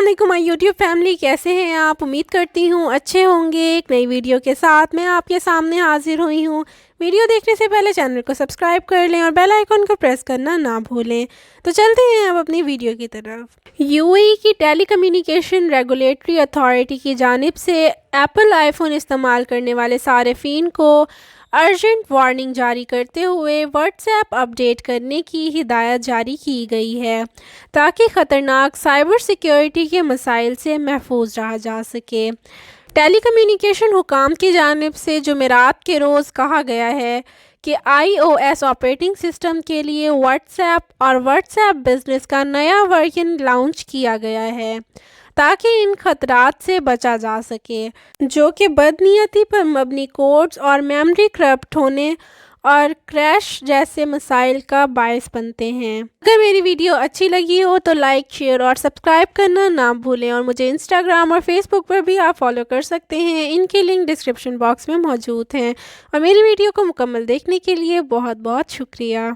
अस्सलाम वालेकुम my YouTube family, कैसे हैं आप? उम्मीद करती हूँ अच्छे होंगे। एक नई वीडियो के साथ मैं आपके सामने हाजिर हुई हूँ। वीडियो देखने से पहले चैनल को सब्सक्राइब कर लें और बेल आइकन को प्रेस करना ना भूलें। तो चलते हैं अब अपनी वीडियो की तरफ। यूएई की टेली कम्युनिकेशन रेगुलेटरी अथॉरिटी की जानिब से एप्पल आईफोन इस्तेमाल करने वाले सार्फिन को अर्जेंट वार्निंग जारी करते हुए व्हाट्सएप अपडेट करने की हिदायत जारी की गई है ताकि ख़तरनाक साइबर सिक्योरिटी के मसाइल से महफूज रहा जा सके। टेली कम्युनिकेशन हुकाम की जानिब से जुमेरात के रोज़ कहा गया है कि iOS ऑपरेटिंग सिस्टम के लिए व्हाट्सएप और व्हाट्सएप बिजनेस का नया वर्जन लॉन्च किया गया है ताकि इन खतरात से बचा जा सके जो कि बदनीयती पर मबनी कोड्स और मेमोरी करप्ट होने और क्रैश जैसे मसाइल का बायस बनते हैं। अगर मेरी वीडियो अच्छी लगी हो तो लाइक, शेयर और सब्सक्राइब करना ना भूलें और मुझे इंस्टाग्राम और फेसबुक पर भी आप फॉलो कर सकते हैं। इनके लिंक डिस्क्रिप्शन बॉक्स में मौजूद हैं। और मेरी वीडियो को मुकम्मल देखने के लिए बहुत बहुत शुक्रिया।